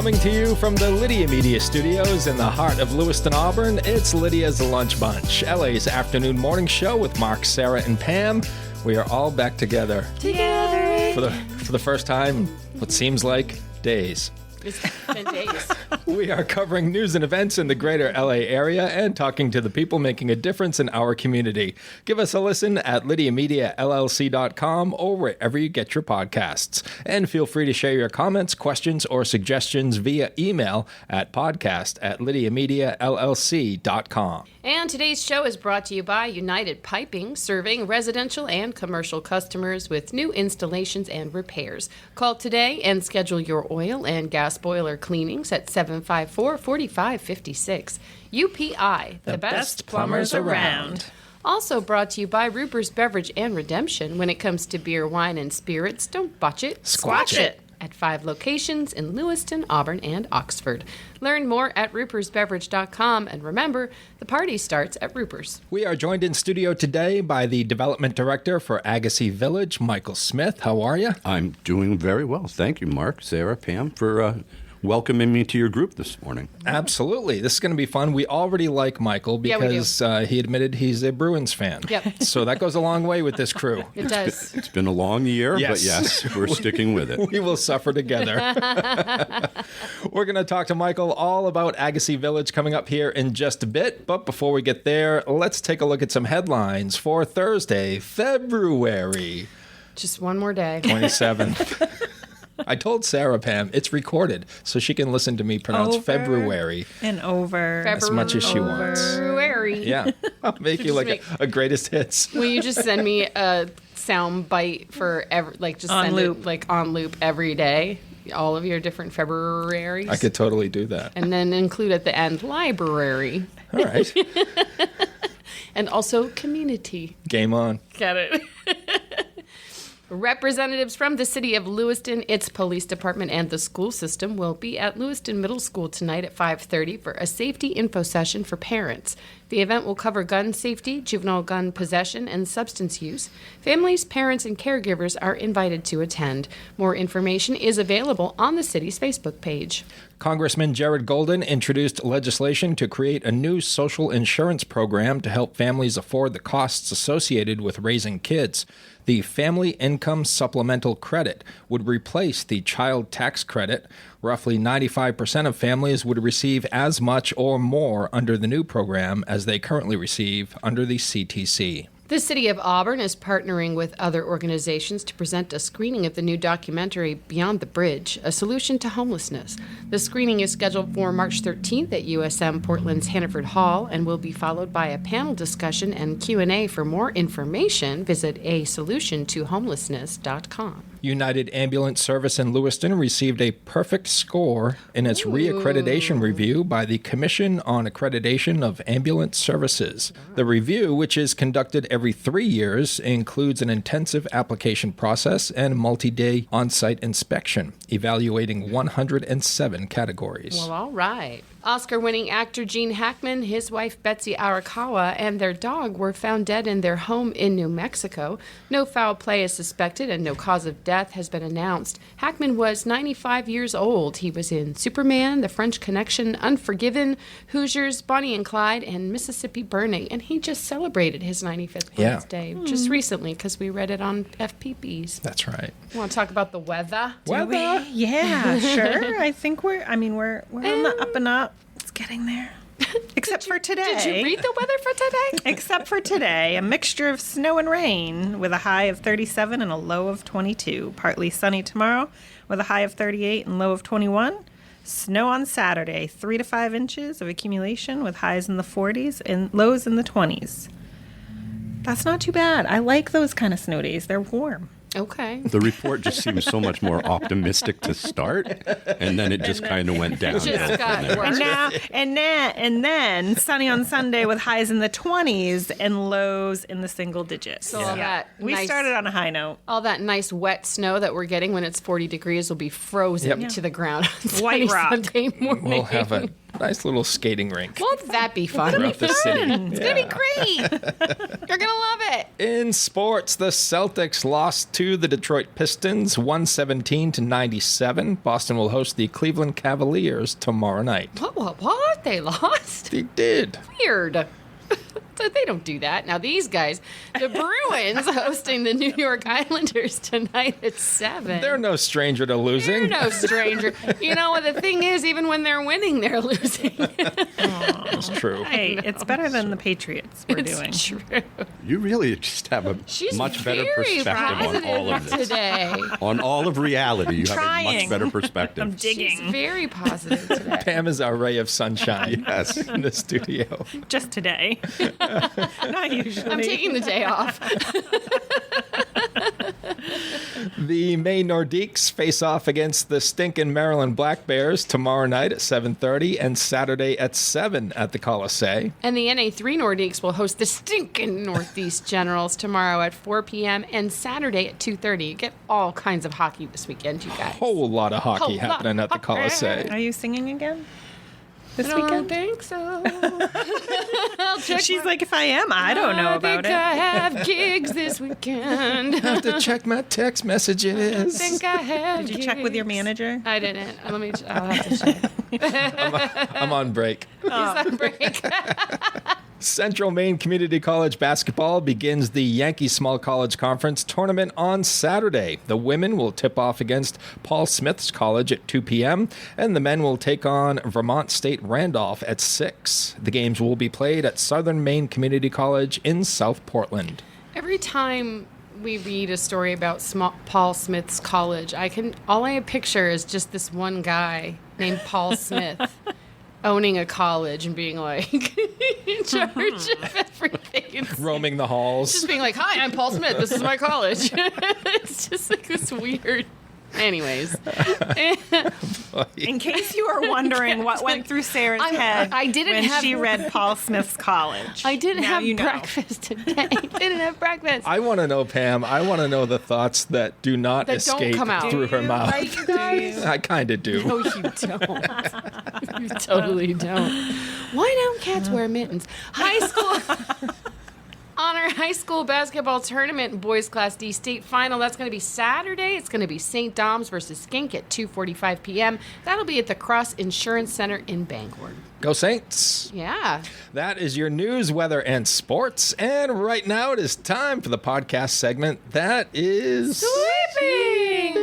Coming to you from the Lydia Media Studios in the heart of Lewiston, Auburn, it's Lydia's Lunch Bunch, LA's afternoon morning show with Mark, Sarah, and Pam. We are all back together. For the first time in what seems like days. It's been days. We are covering news and events in the greater LA area and talking to the people making a difference in our community. Give us a listen at lydiamediallc.com or wherever you get your podcasts. And feel free to share your comments, questions, or suggestions via email at podcast@lydiamediallc.com. And today's show is brought to you by United Piping, serving residential and commercial customers with new installations and repairs. Call today and schedule your oil and gas boiler cleanings at 754-4556. UPI, the best plumbers around. Also brought to you by Ruper's Beverage and Redemption. When it comes to beer, wine, and spirits, don't botch it, squatch it. At 5 locations in Lewiston, Auburn, and Oxford. Learn more at rupersbeverage.com, and remember, the party starts at Ruper's. We are joined in studio today by the Development Director for Agassiz Village, Michael Smith. How are you? I'm doing very well. Thank you, Mark, Sarah, Pam, for welcoming me to your group this morning. Absolutely. This is going to be fun. We already like Michael because he admitted he's a Bruins fan. Yep. So that goes a long way with this crew. It does. It's been a long year, but yes, we're sticking with it. We will suffer together. We're going to talk to Michael all about Agassiz Village coming up here in just a bit. But before we get there, let's take a look at some headlines for Thursday, February. Just one more day. 27th. I told Sarah, Pam, it's recorded, so she can listen to me pronounce February. And over. As much as she wants. February. Yeah. I'll make you like a greatest hits. Will you just send me a sound bite for send it on loop every day? All of your different Februaries? I could totally do that. And then include at the end library. All right. And also community. Game on. Get it? Representatives from the city of Lewiston, its police department, and the school system will be at Lewiston Middle School tonight at 5:30 for a safety info session for parents. The event will cover gun safety, juvenile gun possession, and substance use. Families, parents, and caregivers are invited to attend. More information is available on the city's Facebook page. Congressman Jared Golden introduced legislation to create a new social insurance program to help families afford the costs associated with raising kids. The Family Income Supplemental Credit would replace the child tax credit. Roughly 95% of families would receive as much or more under the new program as they currently receive under the CTC. The City of Auburn is partnering with other organizations to present a screening of the new documentary Beyond the Bridge, A Solution to Homelessness. The screening is scheduled for March 13th at USM Portland's Hannaford Hall and will be followed by a panel discussion and Q&A. For more information, visit asolutiontohomelessness.com. United Ambulance Service in Lewiston received a perfect score in its reaccreditation review by the Commission on Accreditation of Ambulance Services. The review, which is conducted every 3 years, includes an intensive application process and multi-day on-site inspection, evaluating 107 categories. Well, all right. Oscar-winning actor Gene Hackman, his wife Betsy Arakawa, and their dog were found dead in their home in New Mexico. No foul play is suspected and no cause of death has been announced. Hackman was 95 years old. He was in Superman, The French Connection, Unforgiven, Hoosiers, Bonnie and Clyde, and Mississippi Burning. And he just celebrated his 95th birthday just recently because we read it on FPBs. That's right. Want to talk about the weather? Weather? Yeah, sure. I think we're on the up and up. It's getting there. Except for today. Did you read the weather for today? Except for today. A mixture of snow and rain with a high of 37 and a low of 22. Partly sunny tomorrow with a high of 38 and low of 21. Snow on Saturday, 3 to 5 inches of accumulation with highs in the 40s and lows in the 20s. That's not too bad. I like those kind of snow days. They're warm. Okay. The report just seems so much more optimistic to start, and then it just kind of went down. Just got worse. And then sunny on Sunday with highs in the 20s and lows in the single digits. So all that we started on a high note. All that nice wet snow that we're getting when it's 40 degrees will be frozen to the ground. White rock. Sunday morning. We'll have Nice little skating rink. Won't that be fun? Throughout the city. It's going to be great. You're going to love it. In sports, the Celtics lost to the Detroit Pistons 117-97. Boston will host the Cleveland Cavaliers tomorrow night. What? They lost? They did. Weird. They don't do that. Now these guys, the Bruins hosting the New York Islanders tonight at 7. They're no stranger to losing. They're no stranger. You know what the thing is, even when they're winning, they're losing. That's true. Hey, it's better than the Patriots were doing. It's true. You really just have a She's much better very perspective on all of this. today. On all of reality, you have a much Trying. better perspective. I'm digging. She's very positive today. Pam is our ray of sunshine Yes. in the studio. Just today. Not usually. I'm taking the day off. The May Nordiques face off against the stinking Maryland Black Bears tomorrow night at 7:30 and Saturday at 7 at the Colisee. And the NA3 Nordiques will host the stinking Northeast Generals tomorrow at 4 p.m. and Saturday at 2:30. You get all kinds of hockey this weekend, you guys. Whole lot of hockey Whole lot happening at the of hockey. Colisee. Are you singing again? This I don't weekend? think so. I'll check She's like, if I am, I don't know about I it. have gigs this weekend. I have to check my text messages. I think I have. Did you check with your gigs. manager? I didn't. I'll have to check. I'm on break. He's on break. Central Maine Community College basketball begins the Yankee Small College Conference tournament on Saturday. The women will tip off against Paul Smith's College at 2 p.m., and the men will take on Vermont State Randolph at 6. The games will be played at Southern Maine Community College in South Portland. Every time we read a story about Paul Smith's college, all I picture is just this one guy named Paul Smith owning a college and being like in charge of everything. It's Roaming the halls. just being like, "Hi, I'm Paul Smith. This is my college." It's just like this weird. Anyways, In case you are wondering what went through Sarah's head I didn't when have- she read Paul Smith's College. I didn't Now have you know. breakfast today. Didn't have breakfast. I want to know, Pam, I want to know the thoughts that do not That don't escape come out. through her mouth. Right, you guys? I kind of do. No, you don't. You totally don't. Why don't cats wear mittens? High school. On our high school basketball tournament boys class D state final, that's going to be Saturday. It's going to be St. Dom's versus Skink at 2:45 p.m. That'll be at the Cross Insurance Center in Bangor. Go Saints! Yeah. That is your news, weather, and sports. And right now it is time for the podcast segment that is Sweeping.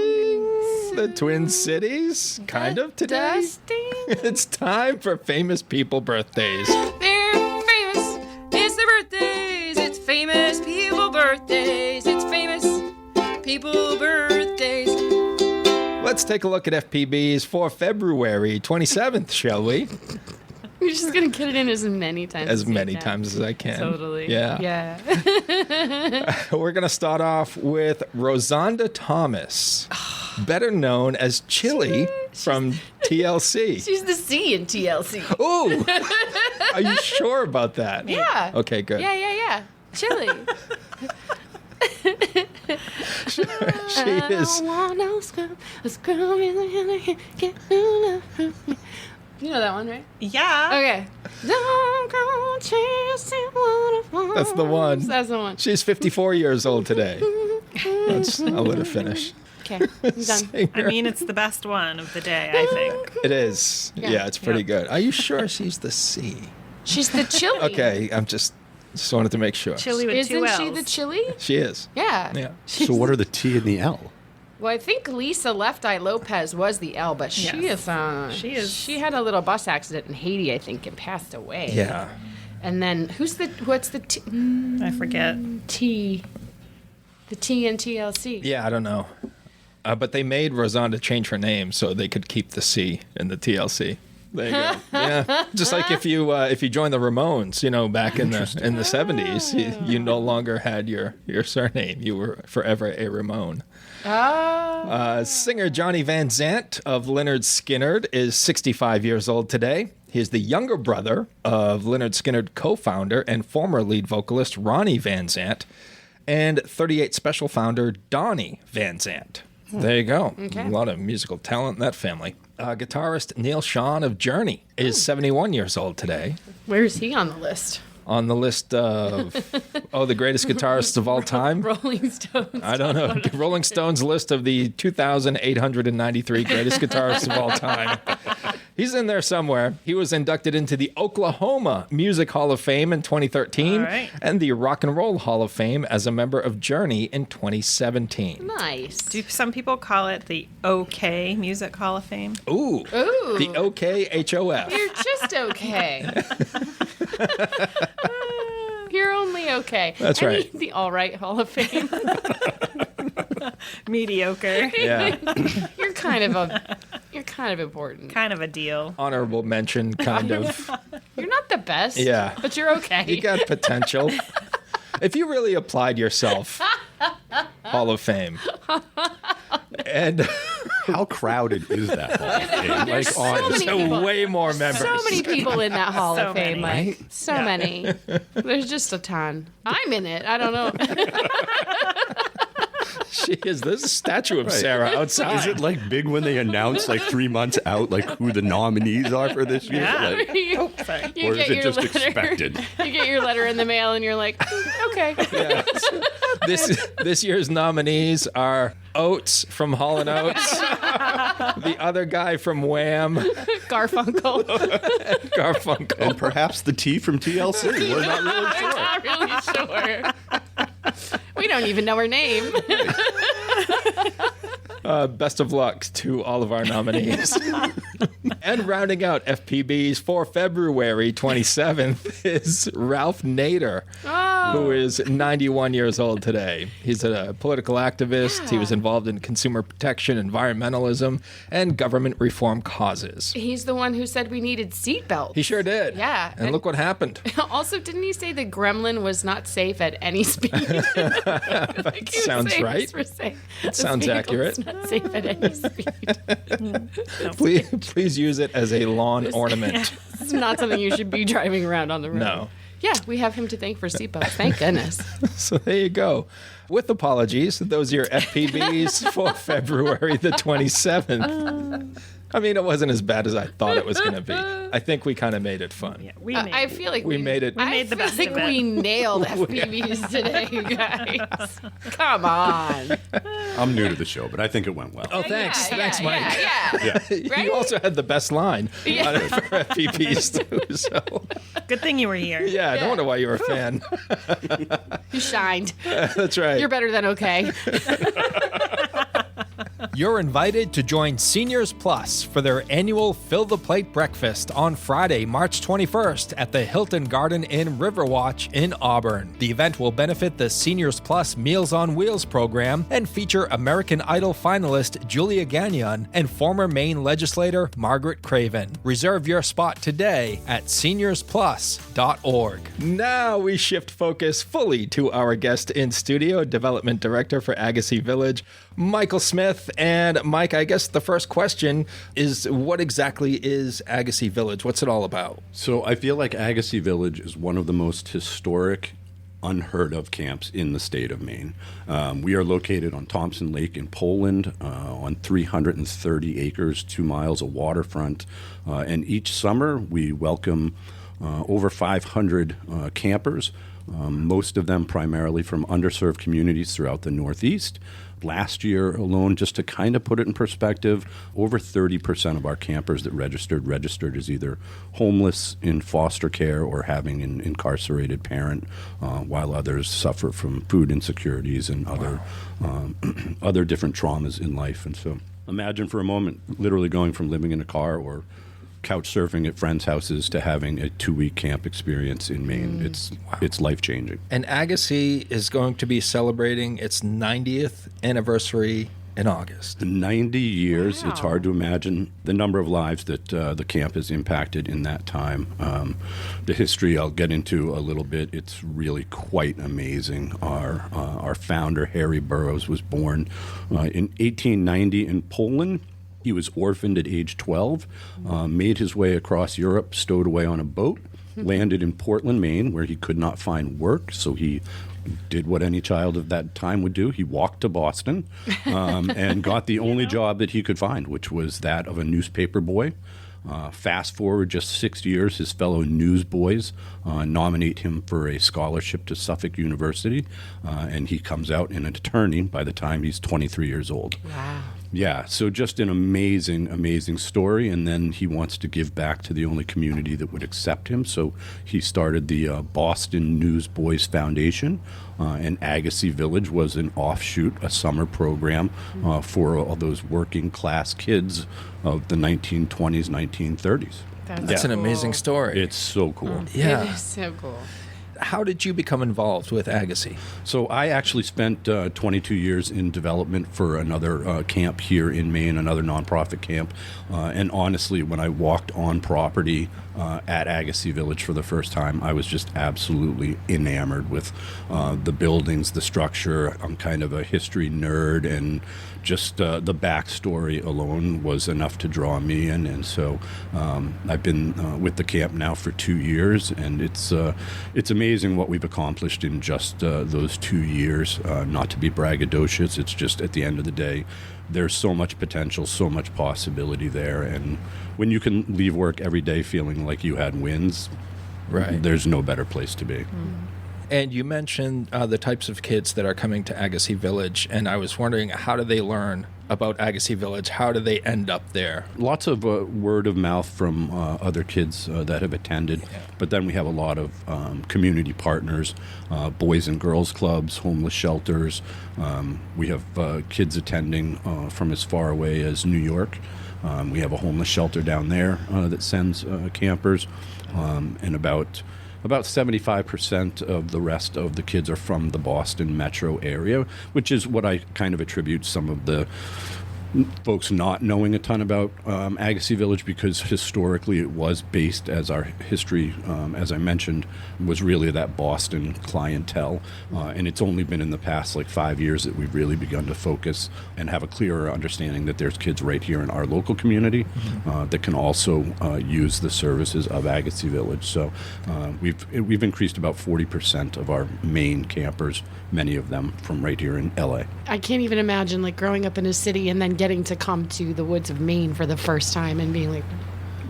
the Twin Cities, kind of today. Dusting. It's time for famous people birthdays. They're famous. It's their birthdays. It's famous people birthdays. It's famous people birthdays. Let's take a look at FPBs for February 27th, shall we? You're just going to get it in as many times As you many can. times as I can. Totally. Yeah. Yeah. We're going to start off with Rosanda Thomas, better known as Chili from TLC. She's the C in TLC. Ooh! Are you sure about that? Yeah. Okay, good. Yeah. Chili. She is. You know that one, right? Yeah. Okay. Don't go chasing waterfalls. That's the one. That's the one. She's 54 years old today. I'll let her finish. Okay, I'm done. Singer. I mean, it's the best one of the day, I think. It is. Yeah. Yeah, it's pretty Yeah. good. Are you sure she's the C? She's the chili. Okay, I'm just wanted to make sure. Chili with Isn't two L's. she the chili? She is. Yeah. Yeah. So what are the T and the L? Well, I think Lisa Left Eye Lopez was the L, but she Yes. is. She had a little bus accident in Haiti, I think, and passed away. Yeah. And then what's the T? I forget. T. The T in TLC. Yeah, I don't know. But they made Rosanda change her name so they could keep the C in the TLC. There you go. Yeah, just like if you joined the Ramones, back in the 70s, you no longer had your surname. You were forever a Ramone. Oh. Singer Johnny Van Zant of Lynyrd Skynyrd is 65 years old today. He is the younger brother of Lynyrd Skynyrd co-founder and former lead vocalist Ronnie Van Zant, and 38 Special founder Donnie Van Zant. There you go. Okay. A lot of musical talent in that family. Guitarist Neil Schon of Journey is 71 years old today. Where is he on the list? On the list of, the greatest guitarists of all time? Rolling Stones. I don't know. Rolling Stones list of the 2,893 greatest guitarists of all time. He's in there somewhere. He was inducted into the Oklahoma Music Hall of Fame in 2013 and the Rock and Roll Hall of Fame as a member of Journey in 2017. Nice. Do some people call it the OK Music Hall of Fame? Ooh. The OKHOF. You're just okay. You're only okay. That's right. The All Right Hall of Fame. Mediocre. Yeah. You're kind of important. Kind of a deal. Honorable mention, kind of. You're not the best. Yeah. But you're okay. You got potential. If you really applied yourself, Hall of Fame. And How crowded is that Hall of Fame? There's so many so people. way more members. So many people in that Hall So of Fame, many. Mike. So many. There's just a ton. I'm in it. I don't know. There's a statue of Sarah outside. Is it like big when they announce like 3 months out like who the nominees are for this year? Yeah. Like, you or is get it your just letter. expected? You get your letter in the mail and you're like, okay. Yeah. This year's nominees are Oates from Hall & Oates, the other guy from Wham, Garfunkel. Garfunkel. And perhaps the T from TLC. We're not really sure. Not really sure. We don't even know her name. Best of luck to all of our nominees. And rounding out FPBs for February 27th is Ralph Nader, who is 91 years old today. He's a political activist. He was involved in consumer protection, environmentalism, and government reform causes. He's the one who said we needed seatbelts. He sure did. Yeah. And look what happened. Also, didn't he say the gremlin was not safe at any speed? That sounds right. Sounds accurate. Not safe at any speed. Please use it as a lawn ornament. This is not something you should be driving around on the road. No. Yeah, we have him to thank for seatbelts. Thank goodness. So there you go. With apologies, those are your FPBs for February the 27th. I mean, it wasn't as bad as I thought it was going to be. I think we kind of made it fun. Yeah, we I feel like We made it. We made the I best feel like of it. we nailed FPVs today, you guys. Come on. I'm new to the show, but I think it went well. Oh, thanks. Yeah, Thanks, Mike. Yeah. Yeah. You also had the best line Yeah. on it for FPPs, too. So, Good thing you were here. yeah, no wonder why you were a fan. You shined. That's right. You're better than okay. You're invited to join Seniors Plus for their annual Fill the Plate breakfast on Friday, March 21st at the Hilton Garden Inn Riverwatch in Auburn. The event will benefit the Seniors Plus Meals on Wheels program and feature American Idol finalist Julia Gagnon and former Maine legislator Margaret Craven. Reserve your spot today at seniorsplus.org. Now we shift focus fully to our guest in studio, Development Director for Agassiz Village, Michael Smith. And Mike, I guess the first question is, what exactly is Agassiz Village? What's it all about? So I feel like Agassiz Village is one of the most historic, unheard of camps in the state of Maine. We are located on Thompson Lake in Poland on 330 acres, 2 miles of waterfront. And each summer we welcome over 500 campers, most of them primarily from underserved communities throughout the Northeast. Last year alone, just to kind of put it in perspective, over 30% of our campers that registered as either homeless, in foster care, or having an incarcerated parent, while others suffer from food insecurities and other different traumas in life. And so imagine for a moment literally going from living in a car or couch surfing at friends' houses to having a 2-week camp experience in Maine. It's life-changing. And Agassiz is going to be celebrating its 90th anniversary in August. 90 years. Wow. It's hard to imagine the number of lives that the camp has impacted in that time. The history I'll get into a little bit. It's really quite amazing. Our founder, Harry Burroughs, was born in 1890 in Poland. He was orphaned at age 12, made his way across Europe, stowed away on a boat, landed in Portland, Maine, where he could not find work, so he did what any child of that time would do. He walked to Boston and got the only job that he could find, which was that of a newspaper boy. Fast forward just 6 years, his fellow newsboys nominate him for a scholarship to Suffolk University, and he comes out an attorney by the time he's 23 years old. Wow. Yeah, so just an amazing, amazing story. And then he wants to give back to the only community that would accept him. So he started the Boston Newsboys Foundation, and Agassiz Village was an offshoot, a summer program for all those working class kids of the 1920s, 1930s. That's an amazing story. It's so cool. Yeah. It is so cool. How did you become involved with Agassiz? So I actually spent 22 years in development for another camp here in Maine, another nonprofit camp. And honestly, when I walked on property at Agassiz Village for the first time, I was just absolutely enamored with the buildings, the structure. I'm kind of a history nerd, and just the backstory alone was enough to draw me in. And so I've been with the camp now for 2 years, and it's amazing what we've accomplished in just those 2 years. Not to be braggadocious, it's just at the end of the day, there's so much potential, so much possibility there. And when you can leave work every day feeling like you had wins, Right. there's no better place to be. And you mentioned the types of kids that are coming to Agassiz Village, and I was wondering, how do they learn about Agassiz Village? How do they end up there? Lots of word of mouth from other kids that have attended, but then we have a lot of community partners, boys and girls clubs, homeless shelters. We have kids attending from as far away as New York. We have a homeless shelter down there that sends campers, and about 75% of the rest of the kids are from the Boston metro area, which is what I kind of attribute some of the folks not knowing a ton about Agassiz Village, because historically it was based, as our history, as I mentioned, was really that Boston clientele. And it's only been in the past 5 years that we've really begun to focus and have a clearer understanding that there's kids right here in our local community that can also use the services of Agassiz Village. So we've increased about 40% of our main campers, many of them from right here in LA. I can't even imagine growing up in a city and then getting to come to the woods of Maine for the first time and being like,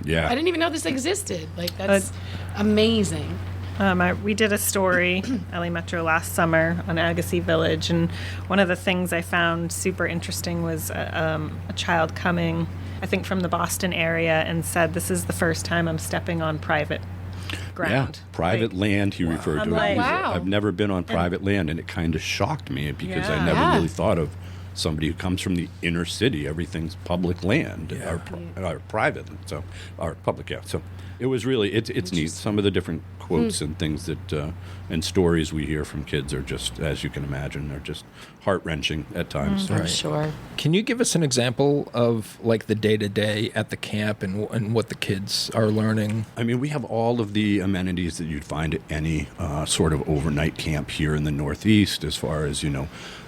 Yeah. I didn't even know this existed. That's amazing. We did a story, LA Metro, last summer on Agassiz Village, and one of the things I found super interesting was a child coming, I think from the Boston area, and said, "This is the first time I'm stepping on private ground." Yeah, private land, he referred to it. Wow. I've never been on private land, and it kind of shocked me because I never really thought of somebody who comes from the inner city. Everything's public land, or private, so or public. Yeah, so it was really it's neat. Some of the different quotes and things that and stories we hear from kids are just, as you can imagine, they're just heart-wrenching at times. I'm sure. Can you give us an example of the day-to-day at the camp and what the kids are learning? I mean, we have all of the amenities that you'd find at any sort of overnight camp here in the Northeast, as far as,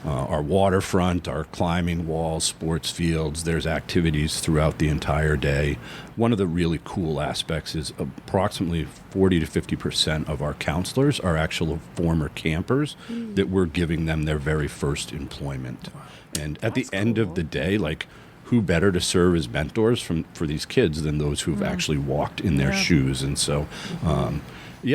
our waterfront, our climbing walls, sports fields. There's activities throughout the entire day. One of the really cool aspects is approximately 40 to 50% of our counselors are actual former campers that we're giving them their very first employment. And at the end of the day, who better to serve as mentors for these kids than those who've actually walked in their shoes? And so,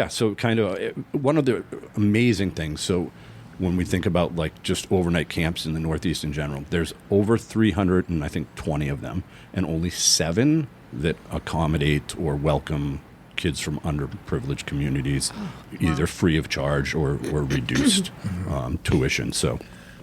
so kind of one of the amazing things. So when we think about just overnight camps in the Northeast in general, there's over 320 of them, and only 7 that accommodate or welcome kids from underprivileged communities, either free of charge or reduced tuition. So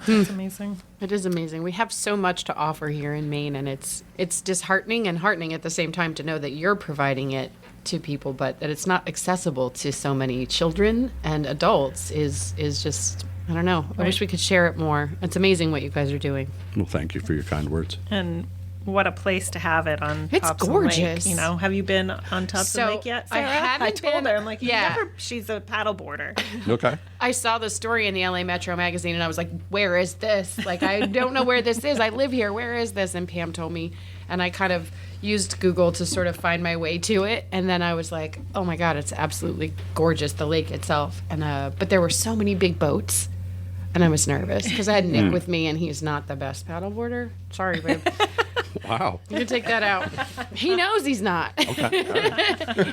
It's amazing. It is amazing. We have so much to offer here in Maine, and it's disheartening and heartening at the same time to know that you're providing it to people, but that it's not accessible to so many children and adults is just, I don't know. I wish we could share it more. It's amazing what you guys are doing. well, thank you for your kind words. And what a place to have it on It's Thompson gorgeous. Lake. You know, have you been on Thompson Lake yet, I Sarah? haven't told been. her, I'm like, Yeah. she's a paddleboarder. Okay. I saw the story in the LA Metro magazine and I was like, where is this? Like, I don't know where this is. I live here. Where is this? And Pam told me, and I kind of used Google to sort of find my way to it. And then I was like, oh my God, it's absolutely gorgeous, the lake itself. And but there were so many big boats. And I was nervous because I had Nick with me and he's not the best paddleboarder. Sorry, babe. Wow. You can take that out. He knows he's not. Okay.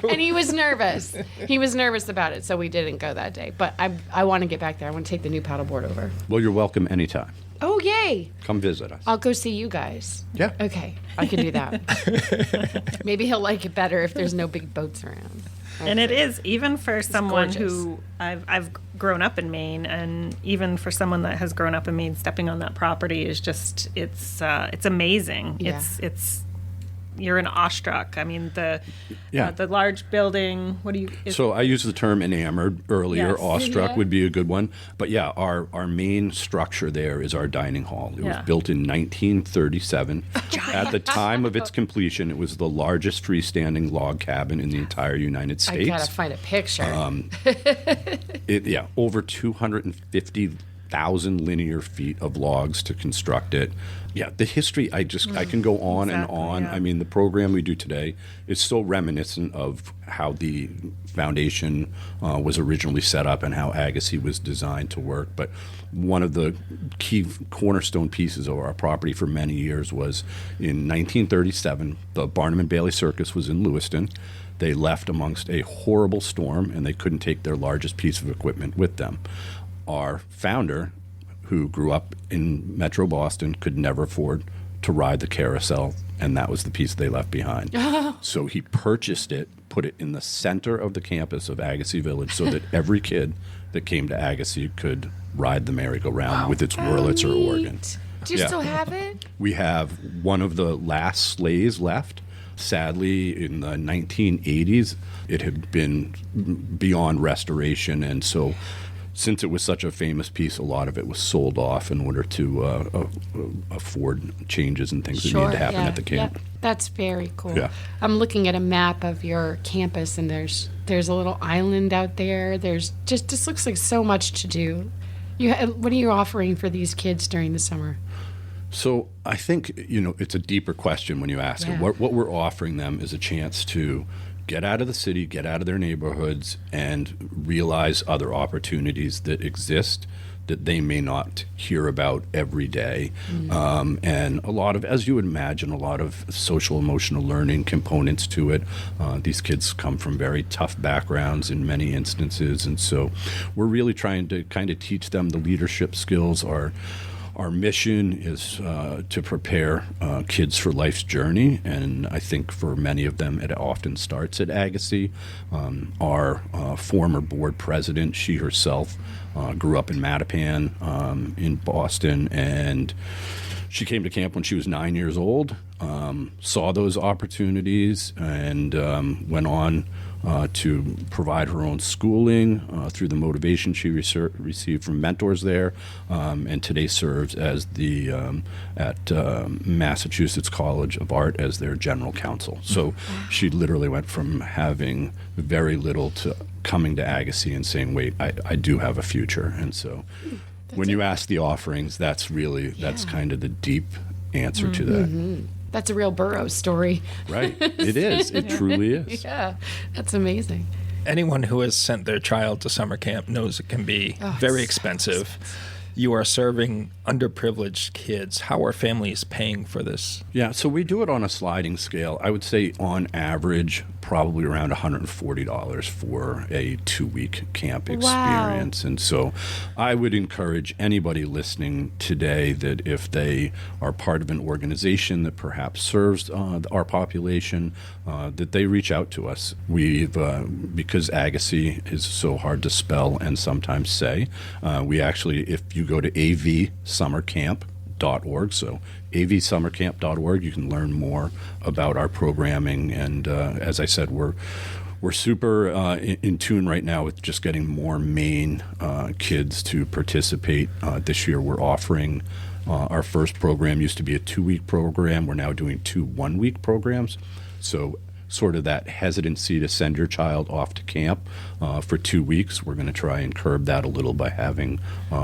And he was nervous. He was nervous about it, so we didn't go that day. But I want to get back there. I want to take the new paddleboard over. Well, you're welcome anytime. Oh, yay. Come visit us. I'll go see you guys. Yeah. Okay, I can do that. Maybe he'll like it better if there's no big boats around. And it is, even for someone gorgeous. who I've grown up in Maine, and even for someone that has grown up in Maine, stepping on that property is just, it's amazing. Yeah. It's you're in awestruck. I mean, the Yeah. the large building, what do you... So I used the term enamored earlier. Yes. Awestruck Yeah. would be a good one. But yeah, our main structure there is our dining hall. It was Yeah. built in 1937. At the time of its completion, it was the largest freestanding log cabin in the entire United I States. gotta find a picture. Over 250,000 linear feet of logs to construct it. Yeah, the history, I can go on and Exactly, on. yeah. I mean, the program we do today is so reminiscent of how the foundation was originally set up and how Agassiz was designed to work. But one of the key cornerstone pieces of our property for many years was in 1937, the Barnum and Bailey Circus was in Lewiston. They left amongst a horrible storm, and they couldn't take their largest piece of equipment with them. Our founder, who grew up in Metro Boston, could never afford to ride the carousel, and that was the piece they left behind. So he purchased it, put it in the center of the campus of Agassiz Village so that every kid that came to Agassiz could ride the merry-go-round with its Wurlitzer organ. Do you Yeah. still have it? We have one of the last sleighs left. Sadly, in the 1980s, it had been beyond restoration, and so since it was such a famous piece, a lot of it was sold off in order to afford changes and things that needed to happen at the camp. Yep. That's very cool. Yeah. I'm looking at a map of your campus, and there's a little island out there. There's just looks like so much to do. What are you offering for these kids during the summer? So I think, it's a deeper question when you ask it. Yeah. What we're offering them is a chance to get out of the city, get out of their neighborhoods, and realize other opportunities that exist that they may not hear about every day. And a lot of, as you would imagine, a lot of social emotional learning components to it. These kids come from very tough backgrounds in many instances, and so we're really trying to kind of teach them the leadership skills. Our mission is to prepare kids for life's journey, and I think for many of them it often starts at Agassiz. Our former board president, she herself grew up in Mattapan in Boston, and she came to camp when she was 9 years old, saw those opportunities, and went on to provide her own schooling through the motivation she received from mentors there, and today serves as the at Massachusetts College of Art as their general counsel. So she literally went from having very little to coming to Agassiz and saying, "Wait, I do have a future." And so, when you ask the offerings, that's kind of the deep answer to that. That's a real Burroughs story. Right. It is. It truly is. Yeah, that's amazing. Anyone who has sent their child to summer camp knows it can be very expensive. You are serving underprivileged kids. How are families paying for this? Yeah, so we do it on a sliding scale. I would say on average, probably around $140 for a 2-week camp experience. And so I would encourage anybody listening today that if they are part of an organization that perhaps serves our population, that they reach out to us. We've, because Agassiz is so hard to spell and sometimes say, we actually, if you go to avsummercamp.org, so avsummercamp.org, you can learn more about our programming. And as I said, we're super in tune right now with just getting more Maine kids to participate. This year we're offering Our first program used to be a 2-week program. We're now doing 2 1-week programs. So sort of that hesitancy to send your child off to camp for 2 weeks, we're going to try and curb that a little by having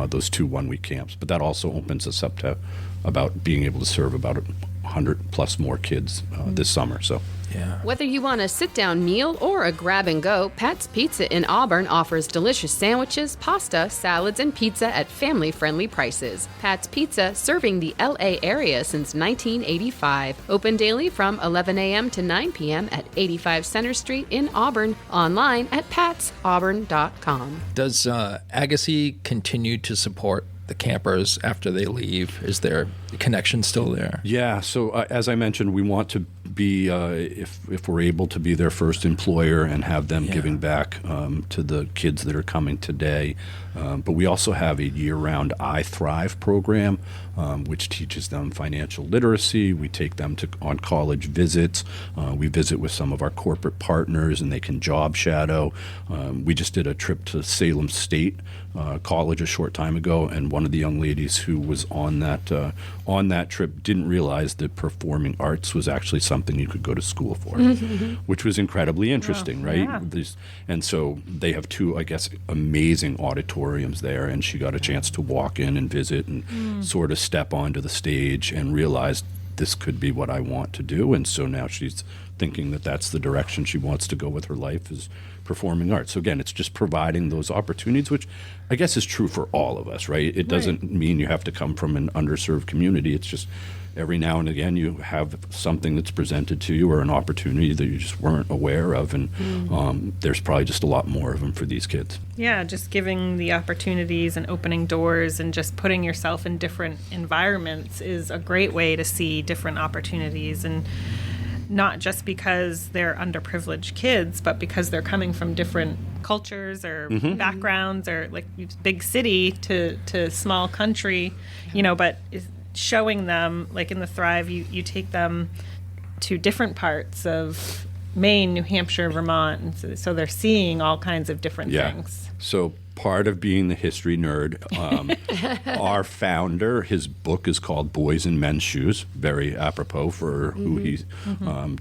those 2 1-week camps. But that also opens us up to about being able to serve about 100 plus more kids this summer. So. Yeah. Whether you want a sit-down meal or a grab-and-go, Pat's Pizza in Auburn offers delicious sandwiches, pasta, salads, and pizza at family-friendly prices. Pat's Pizza, serving the L.A. area since 1985. Open daily from 11 a.m. to 9 p.m. at 85 Center Street in Auburn. Online at patsauburn.com. Does Agassiz continue to support the campers after they leave? Is there a connection still there? Yeah, so as I mentioned, we want to be, if we're able to be their first employer and have them giving back to the kids that are coming today. But we also have a year-round I Thrive program, which teaches them financial literacy. We take them on college visits. We visit with some of our corporate partners, and they can job shadow. We just did a trip to Salem State College a short time ago, and one of the young ladies who was on that trip didn't realize that performing arts was actually something you could go to school for, which was incredibly interesting, right? Yeah. And so they have 2, I guess, amazing auditoriums there, and she got a chance to walk in and visit and sort of step onto the stage and realize this could be what I want to do. And so now she's thinking that that's the direction she wants to go with her life, is performing arts. So again, it's just providing those opportunities, which I guess is true for all of us, right? It doesn't mean you have to come from an underserved community. It's just every now and again you have something that's presented to you or an opportunity that you just weren't aware of, and there's probably just a lot more of them for these kids. Yeah, just giving the opportunities and opening doors and just putting yourself in different environments is a great way to see different opportunities, and not just because they're underprivileged kids, but because they're coming from different cultures or backgrounds, or like big city to small country, but showing them, like in the Thrive, you take them to different parts of Maine, New Hampshire, Vermont, and so they're seeing all kinds of different things. So part of being the history nerd, our founder, his book is called Boys in Men's Shoes, very apropos for who he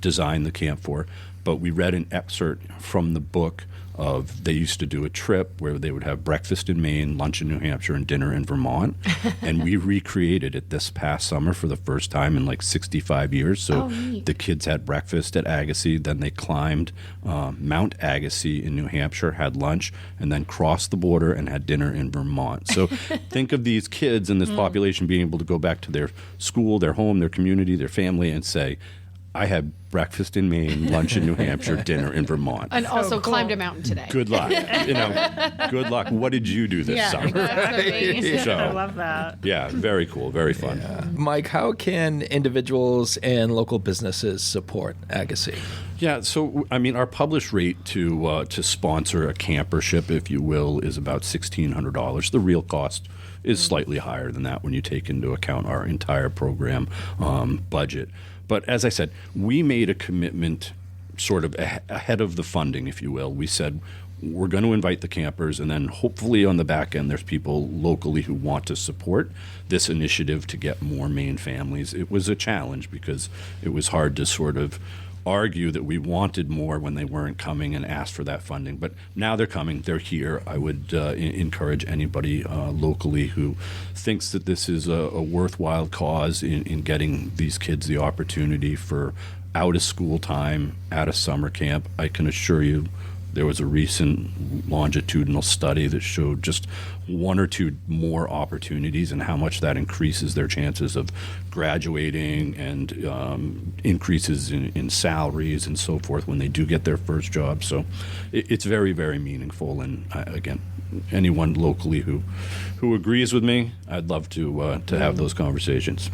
designed the camp for. But we read an excerpt from the book of, they used to do a trip where they would have breakfast in Maine, lunch in New Hampshire, and dinner in Vermont. And we recreated it this past summer for the first time in like 65 years. So the kids had breakfast at Agassiz, then they climbed Mount Agassiz in New Hampshire, had lunch, and then crossed the border and had dinner in Vermont. So think of these kids and this population being able to go back to their school, their home, their community, their family, and say, I had breakfast in Maine, lunch in New Hampshire, dinner in Vermont. And also climbed a mountain today. Good luck. Good luck. What did you do this summer? Exactly. So, I love that. Yeah, very cool, very fun. Mike, how can individuals and local businesses support Agassiz? Yeah, so I mean, our published rate to sponsor a campership, if you will, is about $1,600. The real cost is slightly higher than that when you take into account our entire program budget. But as I said, we made a commitment sort of ahead of the funding, if you will. We said we're going to invite the campers, and then hopefully on the back end there's people locally who want to support this initiative to get more Maine families. It was a challenge because it was hard to sort of argue that we wanted more when they weren't coming and asked for that funding. But now they're coming, they're here. I would encourage anybody locally who thinks that this is a worthwhile cause in getting these kids the opportunity for out of school time at a summer camp. I can assure you there was a recent longitudinal study that showed just 1 or 2 more opportunities and how much that increases their chances of graduating and increases in salaries and so forth when they do get their first job. So it's very, very meaningful. And again, anyone locally who agrees with me, I'd love to have those conversations.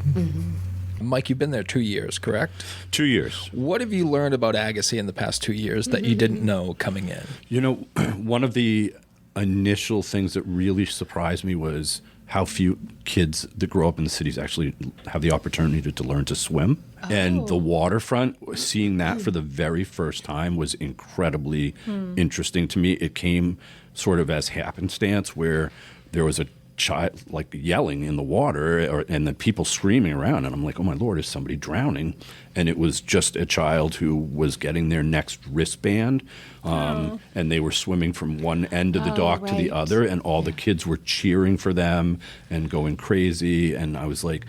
Mike, you've been there 2 years, correct? 2 years. What have you learned about Agassiz in the past 2 years that you didn't know coming in? You know, one of the initial things that really surprised me was how few kids that grow up in the cities actually have the opportunity to learn to swim. And the waterfront, seeing that for the very first time was incredibly interesting to me. It came sort of as happenstance, where there was a child like yelling in the water, and then people screaming around, and I'm like, oh my Lord, is somebody drowning? And it was just a child who was getting their next wristband, and they were swimming from one end of the dock to the right. other, and all the kids were cheering for them and going crazy. And I was like,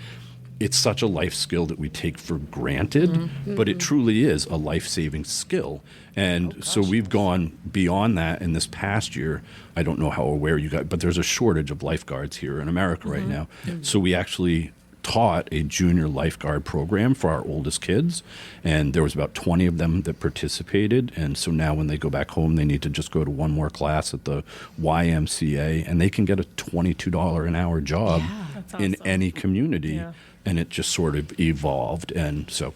it's such a life skill that we take for granted, but it truly is a life-saving skill. And so we've gone beyond that in this past year. I don't know how aware you got, but there's a shortage of lifeguards here in America right now. So we actually taught a junior lifeguard program for our oldest kids, and there was about 20 of them that participated. And so now when they go back home, they need to just go to one more class at the YMCA, and they can get a $22 an hour job in awesome. any community. Yeah. And it just sort of evolved. And so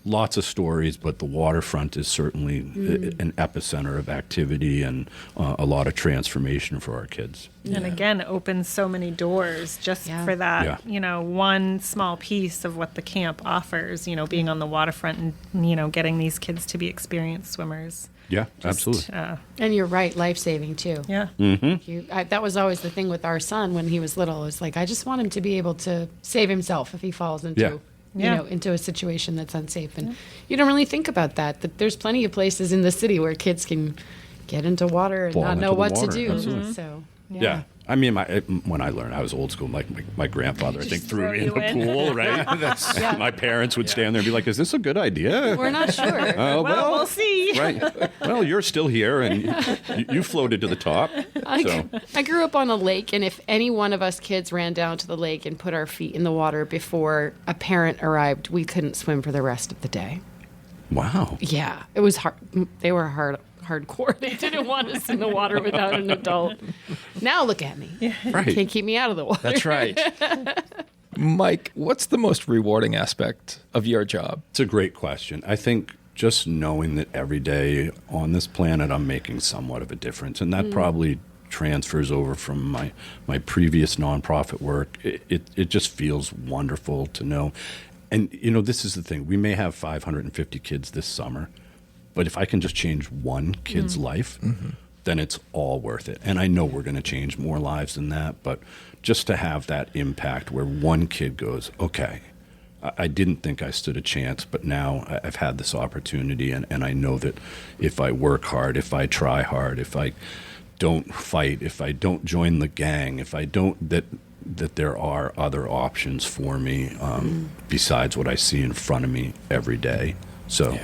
lots of stories, but the waterfront is certainly an epicenter of activity and a lot of transformation for our kids. And again, opens so many doors just Yeah. for that, Yeah. one small piece of what the camp offers, being on the waterfront and, getting these kids to be experienced swimmers. Yeah, Just, absolutely. And you're right, life-saving too. Yeah. That was always the thing with our son when he was little. Is like, I just want him to be able to save himself if he falls into, Yeah. into a situation that's unsafe. And you don't really think about that there's plenty of places in the city where kids can get into water and Fall not into know the what water, to do. absolutely. So Yeah. I mean, when I learned, I was old school. My grandfather, I think, threw throw me in you the in. pool, right? My parents would stand there and be like, is this a good idea? we're not sure. Oh, Well, we'll see. Right. Well, you're still here, and you floated to the top. So, I grew up on a lake, and if any one of us kids ran down to the lake and put our feet in the water before a parent arrived, we couldn't swim for the rest of the day. wow. Yeah, it was hard. They were hardcore. They didn't want us in the water without an adult. Now look at me. Right. Can't keep me out of the water. That's right. Mike, what's the most rewarding aspect of your job? It's a great question. I think just knowing that every day on this planet I'm making somewhat of a difference, and that probably transfers over from my previous nonprofit work. It just feels wonderful to know. And, this is the thing. We may have 550 kids this summer, but if I can just change one kid's life, then it's all worth it. And I know we're going to change more lives than that, but just to have that impact where one kid goes, okay, I didn't think I stood a chance, but now I've had this opportunity, and I know that if I work hard, if I try hard, if I don't fight, if I don't join the gang, if I don't, that there are other options for me besides what I see in front of me every day. So,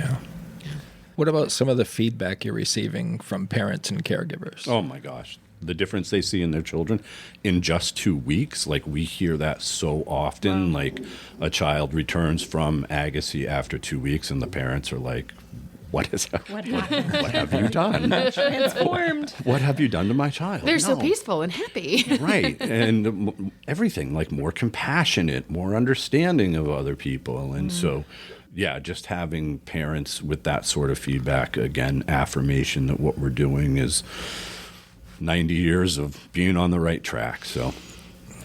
What about some of the feedback you're receiving from parents and caregivers? oh my gosh, the difference they see in their children in just 2 weeks. Like, we hear that so often. Like, a child returns from Agassiz after 2 weeks, and the parents are like, what happened? What have you done? Transformed. What have you done to my child? They're so No. peaceful and happy. Right. And everything, like more compassionate, more understanding of other people. And so, yeah, just having parents with that sort of feedback, again, affirmation that what we're doing is 90 years of being on the right track. So,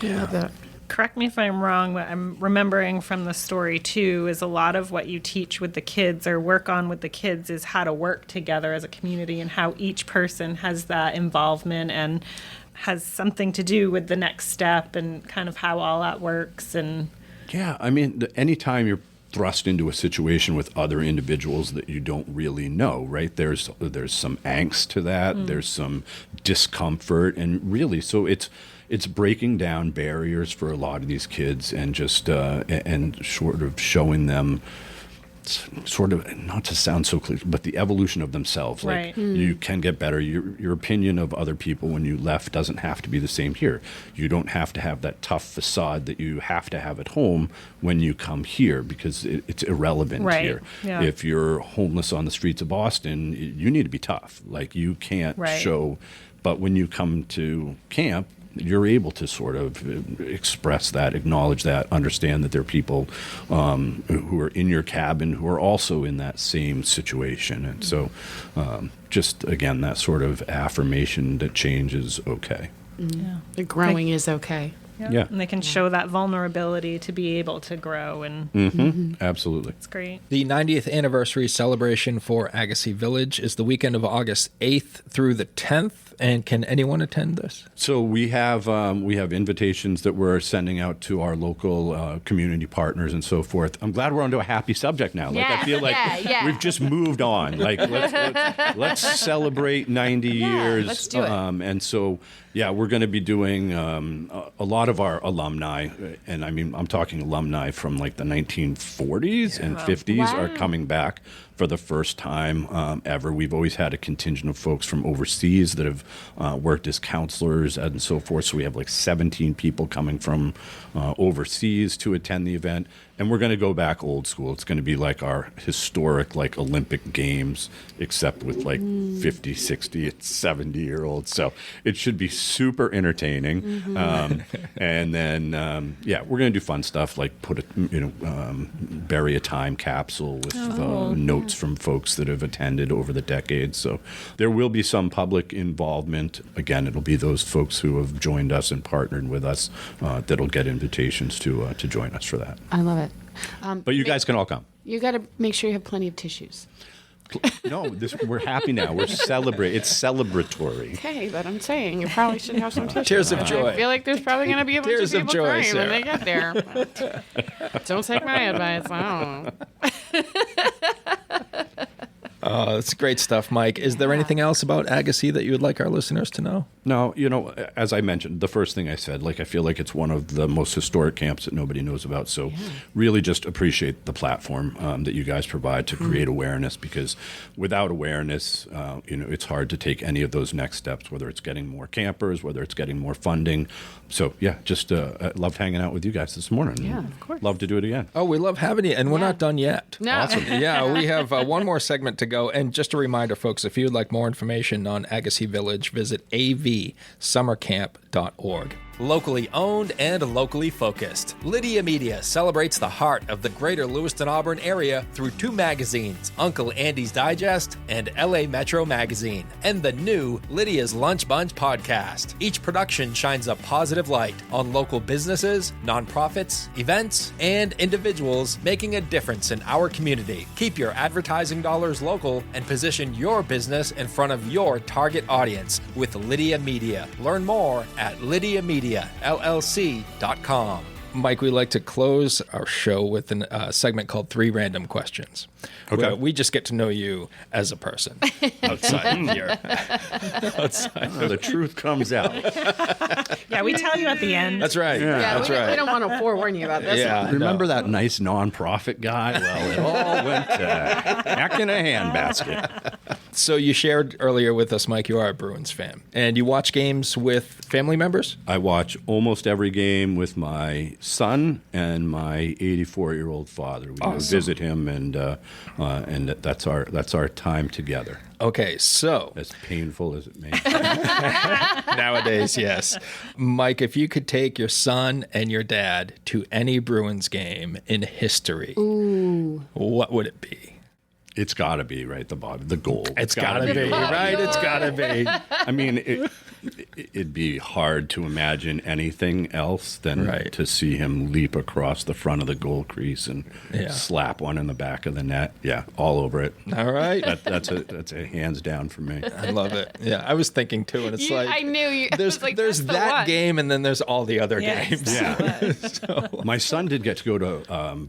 Love that. Correct me if I'm wrong, but I'm remembering from the story too is a lot of what you teach with the kids or work on with the kids is how to work together as a community and how each person has that involvement and has something to do with the next step and kind of how all that works. And yeah, I mean, anytime you're thrust into a situation with other individuals that you don't really know, right? There's some angst to that. There's some discomfort, and really, so it's breaking down barriers for a lot of these kids and just and sort of showing them sort of, not to sound so clear, but the evolution of themselves. Like, Right. you can get better. Your opinion of other people when you left doesn't have to be the same here. You don't have to have that tough facade that you have to have at home when you come here, because it's irrelevant Right. here. Yeah. If you're homeless on the streets of Boston, you need to be tough. Like, you can't Right. show, but when you come to camp, you're able to sort of express that, acknowledge that, understand that there are people who are in your cabin who are also in that same situation. And so just, again, that sort of affirmation that change is okay. The growing is okay. Yeah. And they can show that vulnerability to be able to grow, and Absolutely. it's great. The 90th anniversary celebration for Agassiz Village is the weekend of August 8th through the 10th. And can anyone attend this? So we have invitations that we're sending out to our local community partners and so forth. I'm glad we're onto a happy subject now. Like, I feel like we've just moved on. Like let's celebrate 90 years. Let's do it. And so we're going to be doing a lot of our alumni, and I mean I'm talking alumni from like the 1940s and 50s are coming back for the first time ever. We've always had a contingent of folks from overseas that have worked as counselors and so forth. So we have like 17 people coming from overseas to attend the event. And we're going to go back old school. It's going to be like our historic like Olympic Games, except with like 50, 60, and 70-year-olds. So it should be super entertaining. And then, we're going to do fun stuff like bury a time capsule with notes from folks that have attended over the decades. So there will be some public involvement. Again, it'll be those folks who have joined us and partnered with us that'll get invitations to join us for that. I love it. But you guys can all come. You got to make sure you have plenty of tissues. No, we're happy now. We're celebrating. It's celebratory. Okay, but I'm saying you probably should have some tissues. Tears of joy. I feel like there's probably going to be a bunch Tears of of people joy, crying when Sarah. they get there. But don't take my advice. I don't know. Oh, that's great stuff, Mike. Is there anything else about Agassiz that you would like our listeners to know? No, as I mentioned, the first thing I said, like I feel like it's one of the most historic camps that nobody knows about. So really just appreciate the platform that you guys provide to create awareness, because without awareness, it's hard to take any of those next steps, whether it's getting more campers, whether it's getting more funding. So, just loved hanging out with you guys this morning. Yeah, of course. Love to do it again. Oh, we love having you, and we're not done yet. No. Awesome. Yeah, we have one more segment to go. And just a reminder, folks, if you'd like more information on Agassiz Village, visit avsummercamp.org. Locally owned and locally focused, Lydia Media celebrates the heart of the greater Lewiston-Auburn area through 2 magazines, Uncle Andy's Digest and LA Metro Magazine, and the new Lydia's Lunch Bunch podcast. Each production shines a positive light on local businesses, nonprofits, events, and individuals making a difference in our community. Keep your advertising dollars local and position your business in front of your target audience with Lydia Media. Learn more at LlydiaMediaLLC.com. Mike, we like to close our show with a segment called 3 Random Questions. Okay. Where we just get to know you as a person outside of here. The truth comes out. Yeah, we tell you at the end. That's right. Yeah, That's we right. don't want to forewarn you about this. Yeah. Remember that nice nonprofit guy? Well, it all went back in a handbasket. So you shared earlier with us, Mike, you are a Bruins fan. And you watch games with family members? I watch almost every game with my son and my 84-year-old father. We go visit him, and that's our time together. Okay, so As painful as it may be. nowadays, yes. Mike, if you could take your son and your dad to any Bruins game in history, what would it be? It's got to be, right, the goal. It's got to be, right? It's got to be. I mean, it'd be hard to imagine anything else than to see him leap across the front of the goal crease and slap one in the back of the net. Yeah, all over it. All right. That's a hands down for me. I love it. Yeah, I was thinking too, and it's like I knew you. I There's was like, there's that's the that one. game, and then there's all the other Yes. games. Yeah. My son did get to go to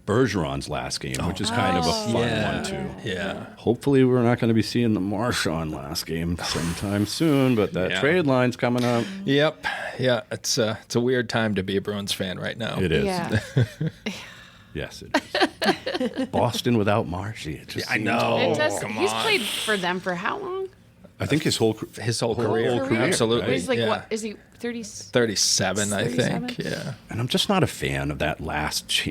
Bergeron's last game, which is kind of a fun one, too. Yeah. Hopefully, we're not going to be seeing the Marchand last game sometime soon, but that trade line's coming up. Yep. Yeah. It's a weird time to be a Bruins fan right now. It is. Yeah. Yes, it is. Boston without Marshy. It just I seems know. awful. It does. come He's on. played for them for how long? I think his whole career. career, Absolutely. right? He's like, yeah. what? Is he 30? 37, I think. 37? Yeah. And I'm just not a fan of that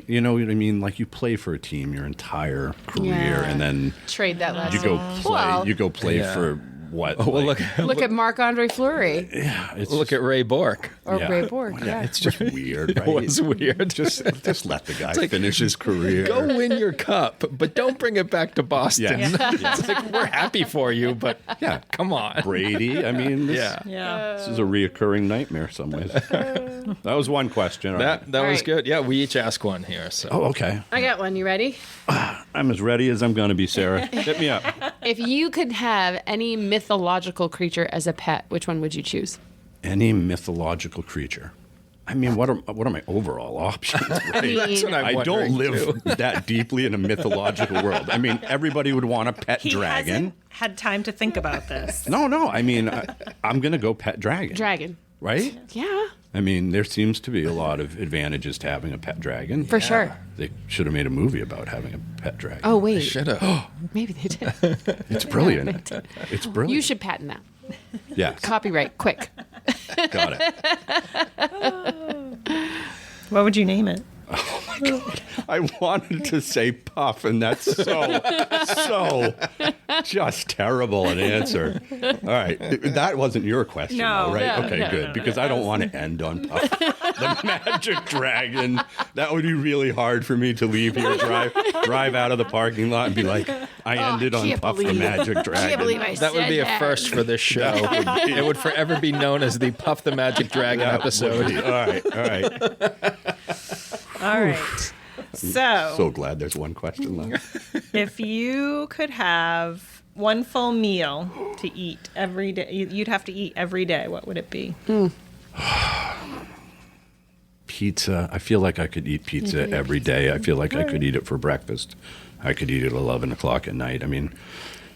you know what I mean? Like you play for a team your entire career, Yeah. and then Trade that last you go year. play. Well, You go play Yeah. for what? Well, like, look at Marc-Andre Fleury it's look at Ray Bork. or yeah. Ray Borg. Yeah, it's just weird, right? It was weird. Just let the guy finish his career. Go win your cup, but don't bring it back to Boston. Yeah. It's like, we're happy for you, but Yeah. come on. Brady. I mean, Yeah. Yeah. this is a reoccurring nightmare some ways. That was one question. All right. That All was right. good. Yeah, we each ask one here. So Oh, okay. I got one. You ready? I'm as ready as I'm going to be, Sarah. Hit me up. If you could have any mythological creature as a pet, which one would you choose? Any mythological creature. I mean, what are my overall options? Right? That's what I'm I wondering, don't live that deeply in a mythological world. I mean, everybody would want a pet He dragon. hasn't had time to think about this. No. I mean, I'm going to go pet dragon. Dragon. Right? Yeah, I mean, there seems to be a lot of advantages to having a pet dragon. for sure. They should have made a movie about having a pet dragon. Oh, wait. Should have. Maybe they did. It's brilliant. It's brilliant. You should patent that. Yes. Copyright, quick. Got it. What would you name it? I wanted to say Puff, and that's so just terrible an answer. All right. That wasn't your question, No. though, right? No, Okay, no, good. no, Because I don't want to end on Puff. The magic dragon. That would be really hard for me to leave here, drive out of the parking lot and be like, I ended on can't Puff the believe- magic dragon. Can't believe I That would said be a that. first for this show. It would forever be known as the Puff the Magic Dragon That episode. would be- All right. All right. So glad there's one question left. If you could have one full meal to eat every day, you'd have to eat every day, what would it be? Pizza. I feel like I could eat pizza every day. I feel like I could eat it for breakfast. I could eat it at 11 o'clock at night. I mean,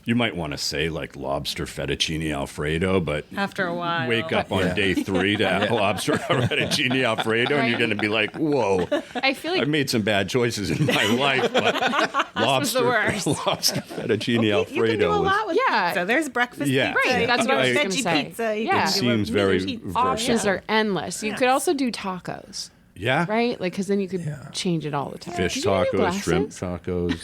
you might want to say like lobster fettuccine Alfredo, but After a while. wake up on day 3 to have lobster fettuccine Alfredo, and you're going to be like, whoa, I feel I've like made some bad choices in my life, but lobster, worst. lobster fettuccine You Alfredo can do a was... lot with Yeah. pizza. There's breakfast Yeah. pizza. Right, you that's can what I do was a gonna veggie say. pizza. You Yeah. can It do seems a very meat pizza. versatile. options are endless. You could Yes. also do tacos, Yeah. right? Like, because then you could change it all the time. Fish Did you have your tacos, shrimp glasses? tacos.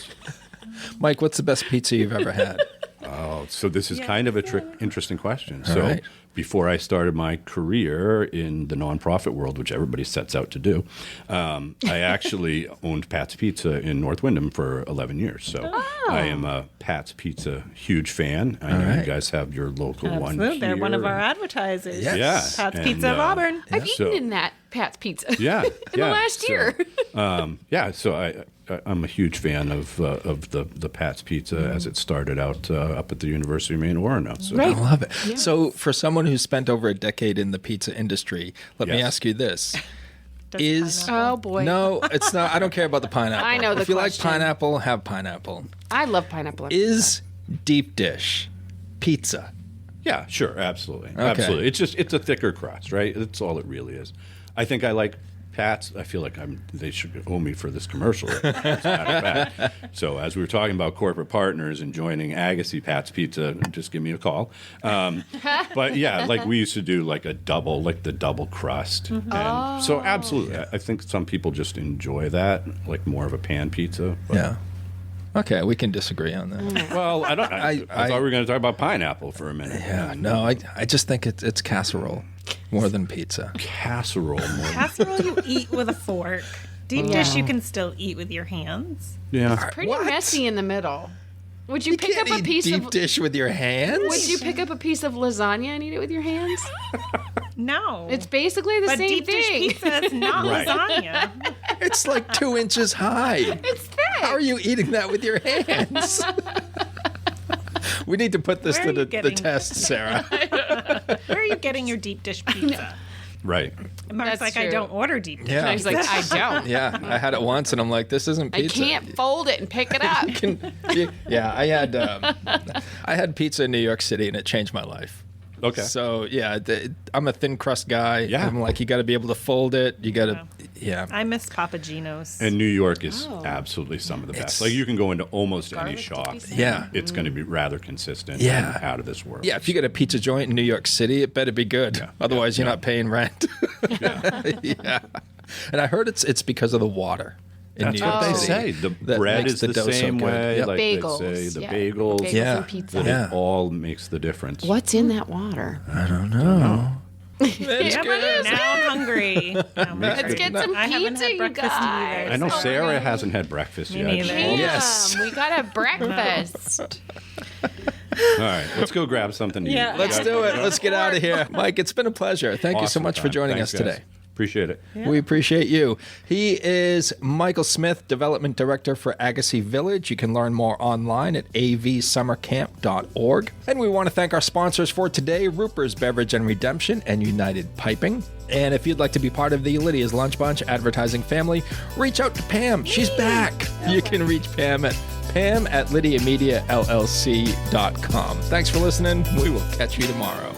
Mike, what's the best pizza you've ever had? Oh, so this is kind of a interesting question. So right. before I started my career in the nonprofit world, which everybody sets out to do, I actually owned Pat's Pizza in North Windham for 11 years. So I am a Pat's Pizza huge fan. I know you right. guys have your local one Absolutely. here. They're one of our advertisers. Yes. Yeah. Pat's and, Pizza of Auburn. I've So- eaten in that Pat's Pizza. Yeah, in the yeah. last So, year. I'm a huge fan of the Pat's Pizza as it started out up at the University of Maine, Orono. So Right. I love it. So, for someone who's spent over a decade in the pizza industry, let me Yes. ask you this. Does Is pineapple- Oh boy. No, it's not. I don't care about the pineapple. I know the If you question. like pineapple, have pineapple. I love pineapple. on Is deep dish pizza? Yeah, sure, absolutely, absolutely. It's a thicker crust, right? That's all it really is. I think I like Pat's. I feel like they should owe me for this commercial. As a matter of fact. So as we were talking about corporate partners and joining Agassiz Pat's Pizza, just give me a call. But yeah, like we used to do like the double crust. And so absolutely, I think some people just enjoy that, like more of a pan pizza. But, Yeah. Okay, we can disagree on that. Well, I don't. I thought we were going to talk about pineapple for a minute. Yeah, no, I just think it's casserole more than pizza. Casserole more. Casserole you eat with a fork. Deep dish you can still eat with your hands. Yeah. Pretty What? messy in the middle. Would you, pick Can't up a eat piece deep of dish with your hands? Would you pick up a piece of lasagna and eat it with your hands? No. It's basically the but same deep dish thing. pizza is not Right. lasagna. It's like 2 inches high. It's thick. How are you eating that with your hands? We need to put this Where to are you the getting- test, Sarah. Where are you getting your deep dish pizza? Right. Mark's That's like, I true. don't order deep dish. Yeah. I was like, I don't. Yeah, I had it once, and I'm like, this isn't I pizza. can't fold it and pick it up. Yeah, I had pizza in New York City, and it changed my life. Okay. So yeah, I'm a thin crust guy. Yeah. I'm like, you got to be able to fold it. You got to, yeah. I miss Papa Gino's. And New York is absolutely some of the best. It's- Like you can go into almost any Garlic shop. dippy Yeah. It's going to be rather consistent. Yeah. And out of this world. Yeah, if you get a pizza joint in New York City, it better be good. Yeah. Otherwise, Yeah. you're not paying rent. Yeah. And I heard it's because of the water. In That's New what York they City. say. The That bread makes is the the, dough so same good. way. Yep. Like Bagels. they say, the Yeah. bagels. Bagels Yeah. and pizza. That Yeah. it all makes the difference. What's in that water? I don't know. Yeah, but now I'm hungry. Let's get some I haven't pizza, had you breakfast guys. either. I know Oh, Sarah no. hasn't had breakfast Me yet. neither. Damn, Yes. we got a breakfast. All right, let's go grab something to Yeah. eat. Let's do it. Let's get out of here. Mike, it's been a pleasure. Thank you so Awesome much for time. joining Thanks, us guys. today. Appreciate it. We appreciate you. He is Michael Smith, Development Director for Agassiz Village. You can learn more online at avsummercamp.org. And we want to thank our sponsors for today, Ruper's Beverage and Redemption and United Piping. And if you'd like to be part of the Lydia's Lunch Bunch advertising family, reach out to Pam. She's back. You can reach Pam at lydiamediallc.com. Thanks for listening. We will catch you tomorrow.